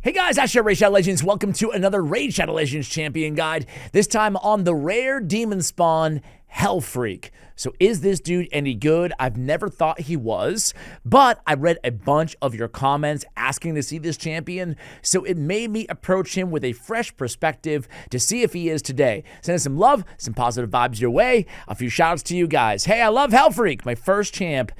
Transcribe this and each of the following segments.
Hey guys, Ash here, Raid Shadow Legends. Welcome to another Raid Shadow Legends Champion Guide. This time on the rare demon spawn, Hellfreak. So is this dude any good? I've never thought he was, but I read a bunch of your comments asking to see this champion, so it made me approach him with a fresh perspective to see if he is today. Send us some love, some positive vibes your way. A few shout outs to you guys. Hey, I love Hellfreak, my first champ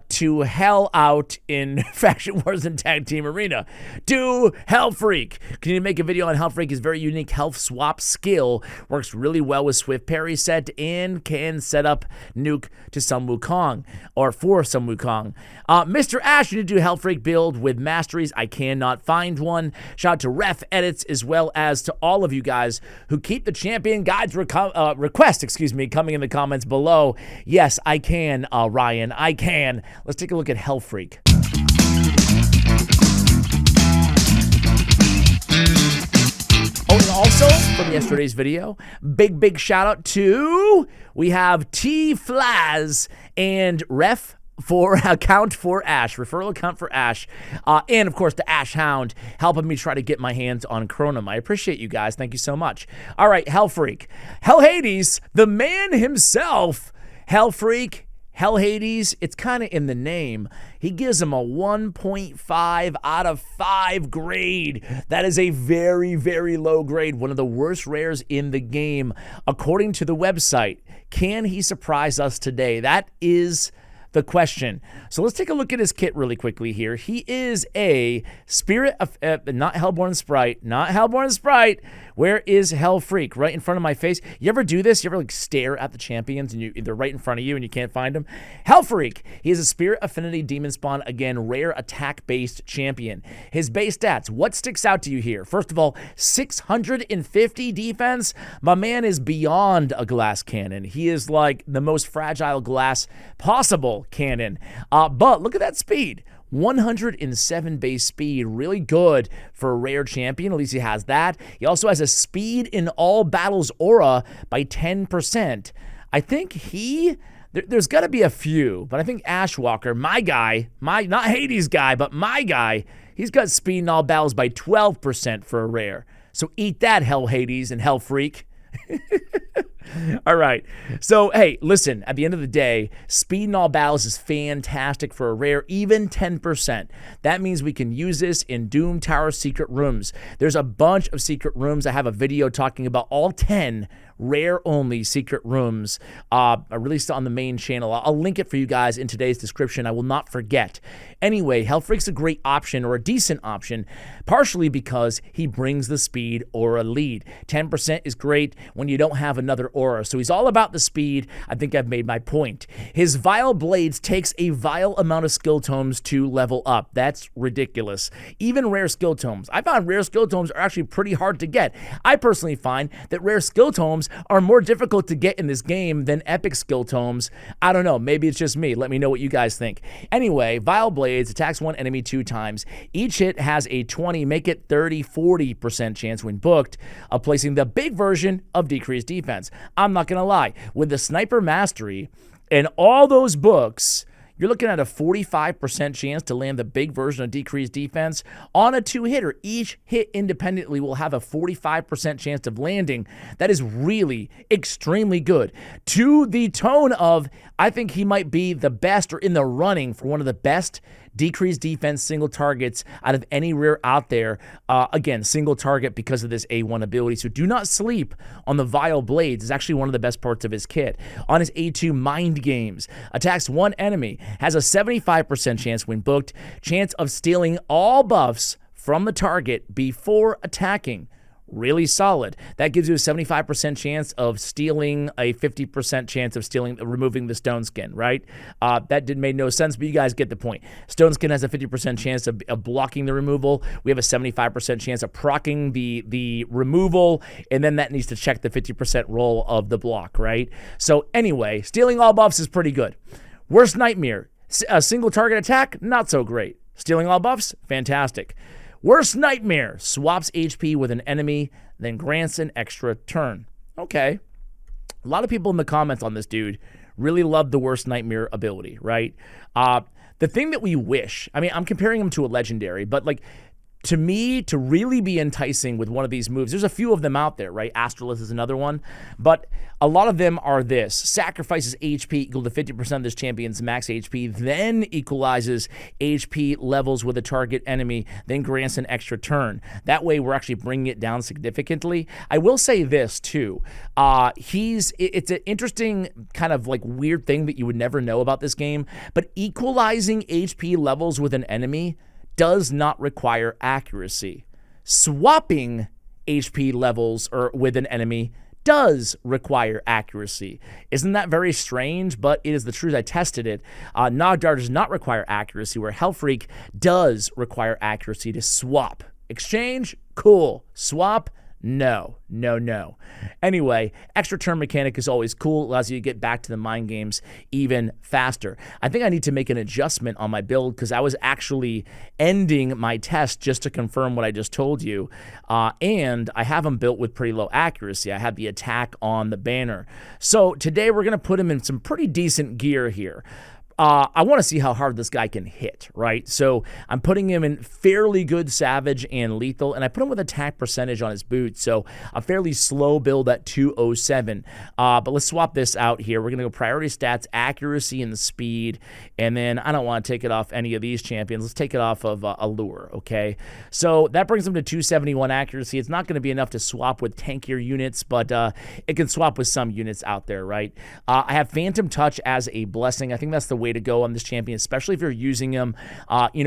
to hell out in Faction Wars and Tag Team Arena. Do Hellfreak. Can you make a video on Hellfreak? His very unique health swap skill works really well with Swift Parry set and can set up nuke to Sun Wukong, or for Sun Wukong. Mr. Ash, you need to do Hellfreak build with Masteries. I cannot find one. Shout out to Ref Edits, as well as to all of you guys who keep the champion guides request, coming in the comments below. Yes, I can, Ryan. I can. Let's take a look at Hellfreak. Oh, and also, from yesterday's video, big shout out to, we have T-Flaz and Ref for account for Ash, referral account for Ash, and of course the Ash Hound helping me try to get my hands on Chronom. I appreciate you guys. Thank you so much. All right, Hellfreak. Hell Hades, the man himself, Hellfreak. Hell Hades, it's kind of in the name. He gives him a 1.5 out of 5 grade. That is a very, very low grade. One of the worst rares in the game, according to the website. Can he surprise us today? That is the question. So let's take a look at his kit really quickly here. He is a spirit of, not Hellborn Sprite, not Hellborn Sprite. Where is Hellfreak? Right in front of my face. You ever do this? You ever like stare at the champions and they're right in front of you and you can't find them? Hellfreak. He is a Spirit Affinity Demon Spawn, again, rare attack-based champion. His base stats, what sticks out to you here? First of all, 650 defense. My man is beyond a glass cannon. He is like the most fragile glass possible cannon. But look at that speed. 107 base speed, really good for a rare champion. At least he has that. He also has a speed in all battles aura by 10%. I think there's got to be a few, but I think Ashwalker, my guy, not Hades guy, but my guy, he's got speed in all battles by 12% for a rare. So eat that, Hell Hades and Hellfreak. All right. So, hey, listen, at the end of the day, speed in all battles is fantastic for a rare, even 10%. That means we can use this in Doom Tower secret rooms. There's a bunch of secret rooms. I have a video talking about all 10 rare-only secret rooms released on the main channel. I'll link it for you guys in today's description. I will not forget. Anyway, Hellfreak's a great option, or a decent option, partially because he brings the speed aura lead. 10% is great when you don't have another aura, so he's all about the speed. I think I've made my point. His Vile Blades takes a vile amount of skill tomes to level up. That's ridiculous. Even rare skill tomes. I found rare skill tomes are actually pretty hard to get. I personally find that rare skill tomes are more difficult to get in this game than epic skill tomes. I don't know. Maybe it's just me. Let me know what you guys think. Anyway, Vile Blades attacks one enemy 2 times. Each hit has a 20, make it 30-40% chance when booked of placing the big version of decreased defense. I'm not going to lie. With the Sniper Mastery and all those books, you're looking at a 45% chance to land the big version of decreased defense on a 2-hitter. Each hit independently will have a 45% chance of landing. That is really extremely good. To the tone of, I think he might be the best or in the running for one of the best decreased defense single targets out of any rare out there. Again, single target because of this A1 ability. So do not sleep on the Vile Blades. It's actually one of the best parts of his kit. On his A2, Mind Games. Attacks one enemy. Has a 75% chance when booked. Chance of stealing all buffs from the target before attacking. Really solid. That gives you a 75% chance of stealing, a 50% chance of removing the stone skin, right? That made no sense, but you guys get the point. Stone skin has a 50% chance of blocking the removal. We have a 75% chance of proccing the removal, and then that needs to check the 50% roll of the block, right? So anyway, stealing all buffs is pretty good. Worst Nightmare. A single target attack, not so great. Stealing all buffs, fantastic. Worst Nightmare, swaps HP with an enemy, then grants an extra turn. Okay. A lot of people in the comments on this dude really love the Worst Nightmare ability, right? The thing that we wish, I mean, I'm comparing him to a legendary, but like, to me, to really be enticing with one of these moves, there's a few of them out there, right? Astrolith is another one, but a lot of them are this: sacrifices HP equal to 50% of this champion's max HP, then equalizes HP levels with a target enemy, then grants an extra turn. That way, we're actually bringing it down significantly. I will say this too: it's an interesting kind of like weird thing that you would never know about this game, but equalizing HP levels with an enemy does not require accuracy. Swapping HP levels with an enemy does require accuracy. Isn't that very strange? But it is the truth. I tested it. Nogdar does not require accuracy, where Hellfreak does require accuracy to swap. Exchange? Cool. Swap? No. Anyway, extra turn mechanic is always cool. Allows you to get back to the mind games even faster. I think I need to make an adjustment on my build because I was actually ending my test just to confirm what I just told you. And I have him built with pretty low accuracy. I had the attack on the banner. So today we're going to put him in some pretty decent gear here. I want to see how hard this guy can hit, right? So I'm putting him in fairly good Savage and Lethal, and I put him with attack percentage on his boots, so a fairly slow build at 207. But let's swap this out here. We're going to go priority stats, accuracy, and the speed, and then I don't want to take it off any of these champions. Let's take it off of Allure, okay? So that brings him to 271 accuracy. It's not going to be enough to swap with tankier units, but it can swap with some units out there, right? I have Phantom Touch as a blessing. I think that's the way to go on this champion, especially if you're using him,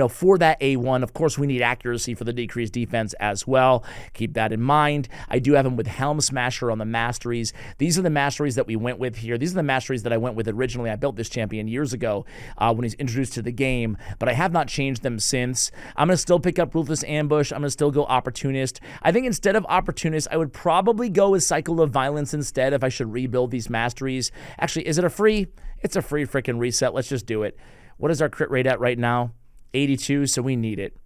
for that A1. Of course, we need accuracy for the decreased defense as well. Keep that in mind. I do have him with Helm Smasher on the Masteries. These are the Masteries that we went with here. These are the Masteries that I went with originally. I built this champion years ago when he's introduced to the game, but I have not changed them since. I'm going to still pick up Ruthless Ambush. I'm going to still go Opportunist. I think instead of Opportunist, I would probably go with Cycle of Violence instead if I should rebuild these Masteries. Actually, is it a free? It's a free freaking reset. Let's just do it. What is our crit rate at right now? 82, so we need it.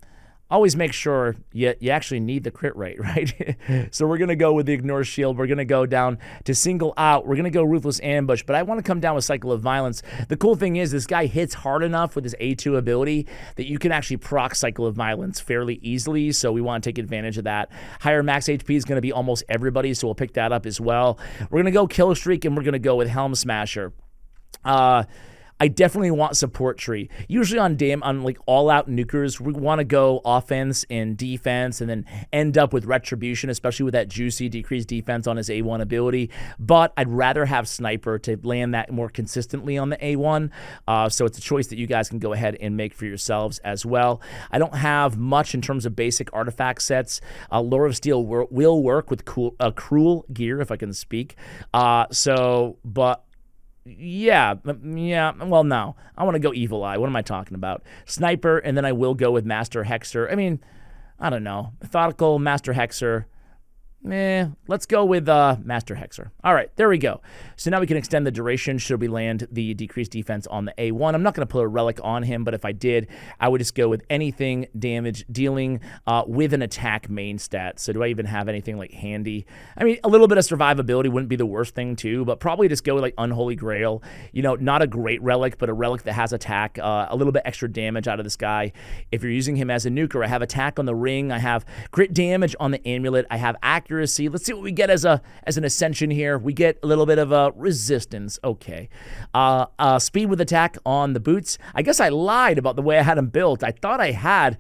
Always make sure you actually need the crit rate, right? So we're going to go with the Ignore Shield. We're going to go down to Single Out. We're going to go Ruthless Ambush, but I want to come down with Cycle of Violence. The cool thing is this guy hits hard enough with his A2 ability that you can actually proc Cycle of Violence fairly easily, so we want to take advantage of that. Higher max HP is going to be almost everybody, so we'll pick that up as well. We're going to go Kill Streak, and we're going to go with Helm Smasher. I definitely want support tree. Usually on like all-out nukers, we want to go offense and defense and then end up with retribution, especially with that juicy decreased defense on his A1 ability. But I'd rather have sniper to land that more consistently on the A1. So it's a choice that you guys can go ahead and make for yourselves as well. I don't have much in terms of basic artifact sets. Lore of Steel will work with cruel gear, if I can speak. Yeah, well, no. I want to go Evil Eye. What am I talking about? Sniper, and then I will go with Master Hexer. I mean, I don't know. Methodical, Master Hexer. Let's go with Master Hexer. All right, there we go. So now we can extend the duration should we land the decreased defense on the A1. I'm not going to put a relic on him, but if I did, I would just go with anything damage dealing with an attack main stat. So do I even have anything like handy? I mean, a little bit of survivability wouldn't be the worst thing too, but probably just go with like Unholy Grail. You know, not a great relic, but a relic that has attack, a little bit extra damage out of this guy. If you're using him as a nuker, I have attack on the ring. I have crit damage on the amulet. I have accuracy. Let's see what we get as an ascension here. We get a little bit of a resistance. Okay. Speed with attack on the boots. I guess I lied about the way I had him built. I thought I had,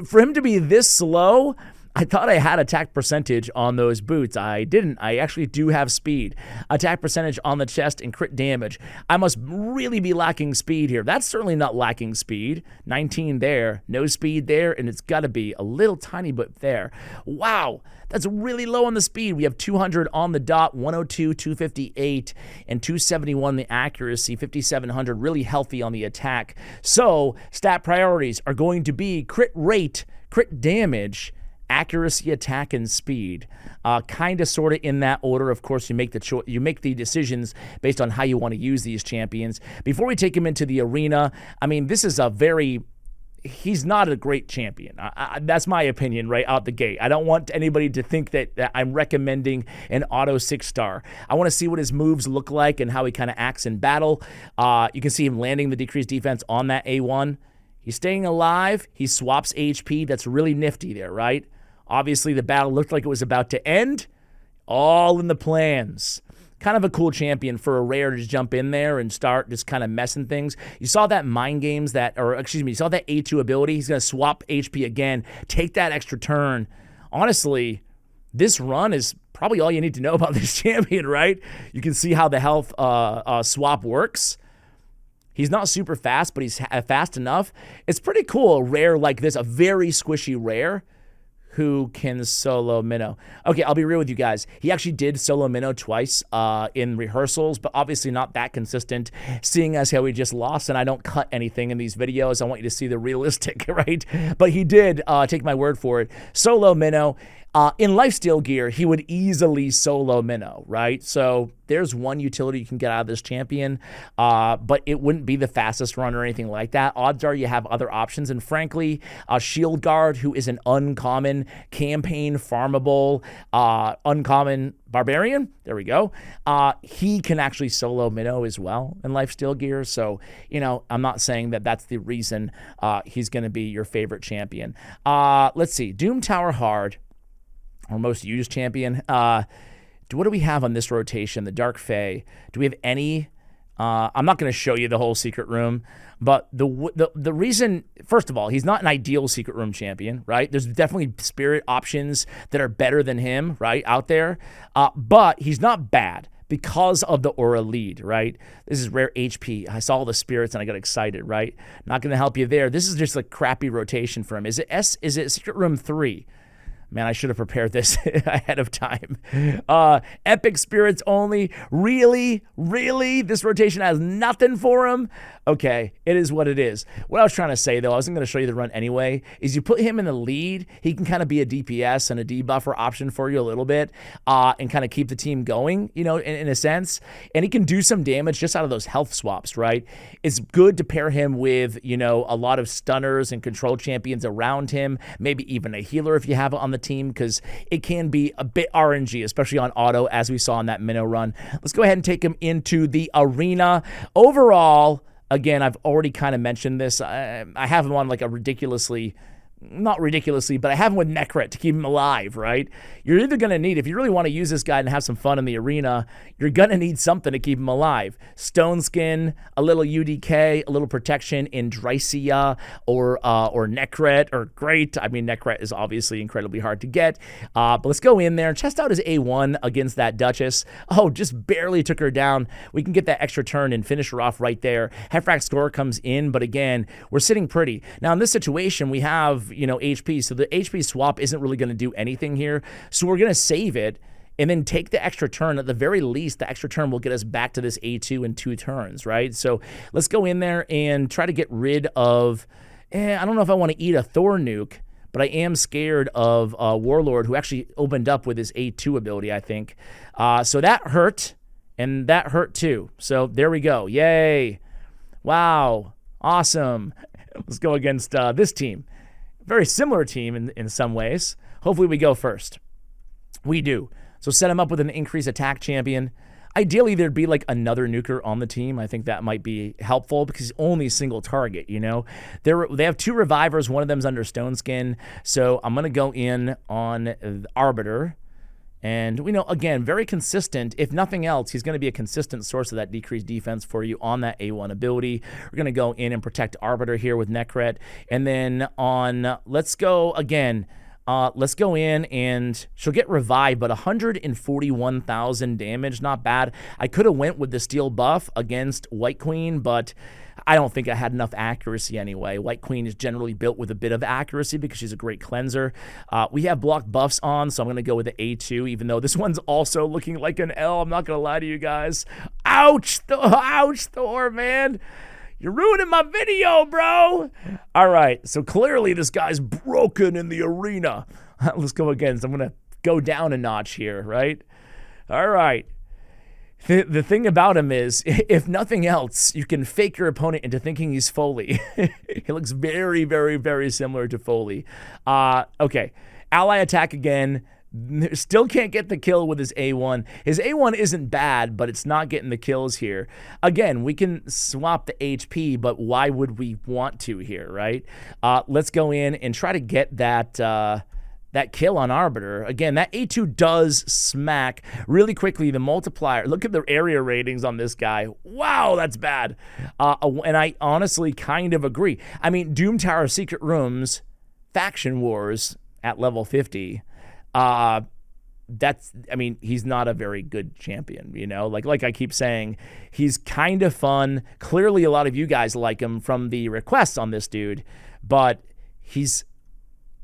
for him to be this slow, I thought I had attack percentage on those boots. I didn't. I actually do have speed. Attack percentage on the chest and crit damage. I must really be lacking speed here. That's certainly not lacking speed. 19 there, no speed there, and it's got to be a little tiny bit there. Wow, that's really low on the speed. We have 200 on the dot, 102, 258, and 271 the accuracy, 5,700, really healthy on the attack. So stat priorities are going to be crit rate, crit damage, accuracy, attack, and speed. Kind of, sort of in that order. Of course, you make the decisions based on how you want to use these champions. Before we take him into the arena, I mean, this is he's not a great champion. That's my opinion right out the gate. I don't want anybody to think that I'm recommending an auto 6-star. I want to see what his moves look like and how he kind of acts in battle. You can see him landing the decreased defense on that A1. He's staying alive. He swaps HP. That's really nifty there, right? Obviously, the battle looked like it was about to end. All in the plans. Kind of a cool champion for a rare to just jump in there and start just kind of messing things. You saw that mind games you saw that A2 ability. He's going to swap HP again, take that extra turn. Honestly, this run is probably all you need to know about this champion, right? You can see how the health swap works. He's not super fast, but he's fast enough. It's pretty cool, a rare like this, a very squishy rare who can solo Minnow. Okay, I'll be real with you guys. He actually did solo Minnow twice in rehearsals, but obviously not that consistent, seeing as how he just lost, and I don't cut anything in these videos. I want you to see the realistic, right? But he did, take my word for it, solo Minnow. In lifesteal gear, he would easily solo Minnow, right? So there's one utility you can get out of this champion, but it wouldn't be the fastest run or anything like that. Odds are you have other options, and frankly, Shield Guard, who is an uncommon, campaign farmable, uncommon barbarian, there we go, he can actually solo Minnow as well in lifesteal gear. So, you know, I'm not saying that that's the reason he's going to be your favorite champion. Let's see, Doom Tower Hard, our most used champion. What do we have on this rotation? The Dark Fae. Do we have any? I'm not going to show you the whole secret room, but the reason, first of all, he's not an ideal secret room champion, right? There's definitely spirit options that are better than him, right, out there. But he's not bad because of the aura lead, right? This is rare HP. I saw all the spirits and I got excited, right? Not going to help you there. This is just a crappy rotation for him. Is it secret room 3? Man, I should have prepared this ahead of time. Epic spirits only. Really? Really? This rotation has nothing for him? Okay, it is what it is. What I was trying to say, though, I wasn't going to show you the run anyway, is you put him in the lead, he can kind of be a DPS and a debuffer option for you a little bit, and kind of keep the team going, you know, in a sense. And he can do some damage just out of those health swaps, right? It's good to pair him with, you know, a lot of stunners and control champions around him, maybe even a healer if you have it on the team, because it can be a bit RNG, especially on auto, as we saw in that Minnow run. Let's go ahead and take him into the arena. Overall, again, I've already kind of mentioned this. I have him on like a not ridiculously, but I have him with Necret to keep him alive, right? You're either going to need, if you really want to use this guy and have some fun in the arena, you're going to need something to keep him alive. Stone Skin, a little UDK, a little protection in Drycia, or Necret, or great. I mean, Necret is obviously incredibly hard to get. But let's go in there and test out his A1 against that Duchess. Oh, just barely took her down. We can get that extra turn and finish her off right there. Hellfreak score comes in, but again, we're sitting pretty. Now, in this situation, we have, you know, HP. So the HP swap isn't really going to do anything here. So we're going to save it and then take the extra turn. At the very least, the extra turn will get us back to this A2 in 2 turns, right? So let's go in there and try to get rid of, I don't know if I want to eat a Thor nuke, but I am scared of Warlord, who actually opened up with his A2 ability, I think. So that hurt, and that hurt too. So there we go. Yay. Wow. Awesome. Let's go against this team. Very similar team in some ways. Hopefully we go first. We do. So set him up with an increased attack champion. Ideally, there'd be like another nuker on the team. I think that might be helpful because he's only a single target, you know. They have 2 revivers. One of them's under Stone Skin. So I'm going to go in on Arbiter. And we know, again, very consistent. If nothing else, he's going to be a consistent source of that decreased defense for you on that A1 ability. We're going to go in and protect Arbiter here with Necret. And then on, let's go again. Let's go in and she'll get revived, but 141,000 damage, not bad. I could have went with the steel buff against White Queen, but I don't think I had enough accuracy anyway. White Queen is generally built with a bit of accuracy because she's a great cleanser. We have block buffs on, so I'm going to go with the A2, even though this one's also looking like an L. I'm not going to lie to you guys. Ouch! Ouch, Thor, man. You're ruining my video, bro. All right, so clearly this guy's broken in the arena. Let's go again. So I'm going to go down a notch here, right? All right. The thing about him is, if nothing else, you can fake your opponent into thinking he's Foley. He looks very, very, very similar to Foley. Okay, ally attack again. Still can't get the kill with his A1. His A1 isn't bad, but it's not getting the kills here. Again, we can swap the HP, but why would we want to here, right? Let's go in and try to get that that kill on Arbiter. Again, that A2 does smack really quickly. The multiplier, look at the area ratings on this guy. Wow, that's bad. And I honestly kind of agree. I mean, Doom Tower Secret Rooms, Faction Wars at level 50. I mean, he's not a very good champion, you know, like I keep saying, he's kind of fun. Clearly a lot of you guys like him from the requests on this dude, but he's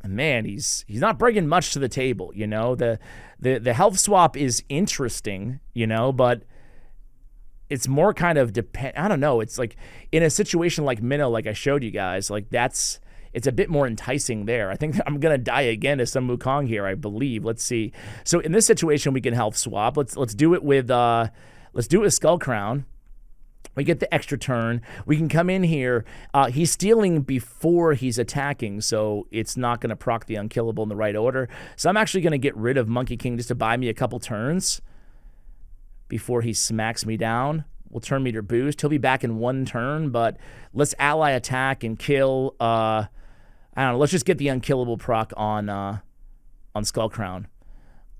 not bringing much to the table, you know. The health swap is interesting, you know, but it's more kind of I don't know. It's like in a situation like Minnow, like I showed you guys, like it's a bit more enticing there. I think I'm gonna die again to some Wukong here, I believe. Let's see. So in this situation, we can health swap. Let's do it with Skull Crown. We get the extra turn. We can come in here. He's stealing before he's attacking, so it's not gonna proc the unkillable in the right order. So I'm actually gonna get rid of Monkey King just to buy me a couple turns before he smacks me down. We'll turn meter boost. He'll be back in one turn, but let's ally attack and kill. I don't know. Let's just get the unkillable proc on Skull Crown.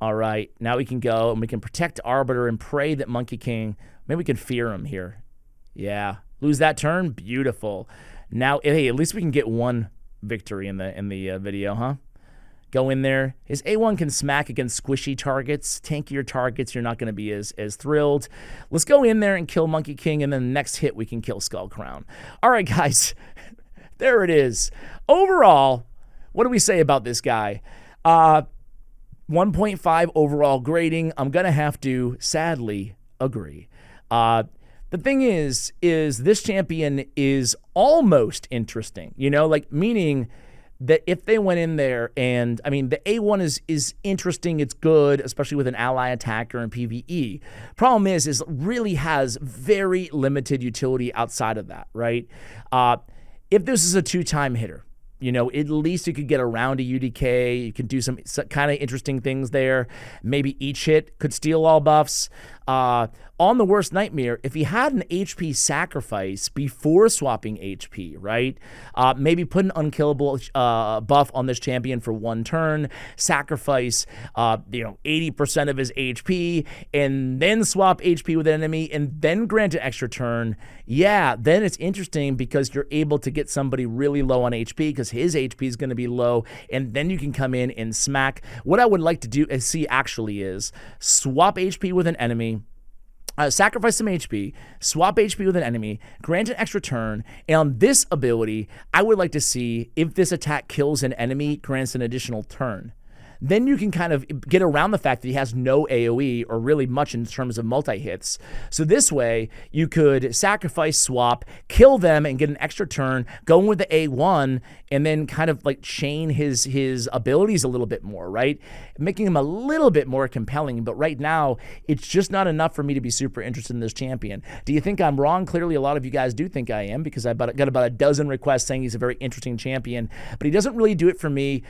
All right, now we can go and we can protect Arbiter and pray that Monkey King. Maybe we can fear him here. Yeah, lose that turn. Beautiful. Now, hey, at least we can get one victory in the video, huh? Go in there. His A1 can smack against squishy targets, tankier targets. You're not going to be as thrilled. Let's go in there and kill Monkey King, and then the next hit we can kill Skull Crown. All right, guys. There it is. Overall, what do we say about this guy? 1.5 overall grading. I'm going to have to, sadly, agree. The thing is this champion is almost interesting, you know, like meaning that if they went in there and, I mean, the A1 is interesting, it's good, especially with an ally attacker in PvE. Problem is it really has very limited utility outside of that, right? If this is a two-time hitter, you know, at least you could get around a UDK. You can do some kind of interesting things there. Maybe each hit could steal all buffs. On the worst nightmare, if he had an HP sacrifice before swapping HP, right? Maybe put an unkillable buff on this champion for one turn, sacrifice, 80% of his HP, and then swap HP with an enemy, and then grant an extra turn. Yeah, then it's interesting because you're able to get somebody really low on HP because his HP is going to be low, and then you can come in and smack. What I would like to do is swap HP with an enemy, sacrifice some HP, swap HP with an enemy, grant an extra turn, and on this ability, I would like to see if this attack kills an enemy, grants an additional turn. Then you can kind of get around the fact that he has no AoE or really much in terms of multi-hits. So this way, you could sacrifice, swap, kill them, and get an extra turn, go in with the A1, and then kind of like chain his abilities a little bit more, right? Making him a little bit more compelling, but right now, it's just not enough for me to be super interested in this champion. Do you think I'm wrong? Clearly, a lot of you guys do think I am, because I got about a dozen requests saying he's a very interesting champion, but he doesn't really do it for me.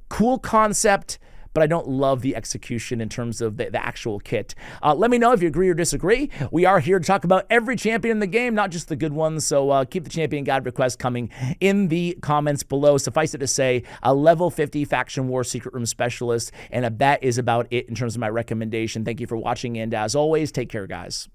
Cool concept, but I don't love the execution in terms of the actual kit. Let me know if you agree or disagree. We are here to talk about every champion in the game, not just the good ones, so keep the champion guide requests coming in the comments below. Suffice it to say, a level 50 Faction War Secret Room Specialist, and that is about it in terms of my recommendation. Thank you for watching, and as always, take care, guys.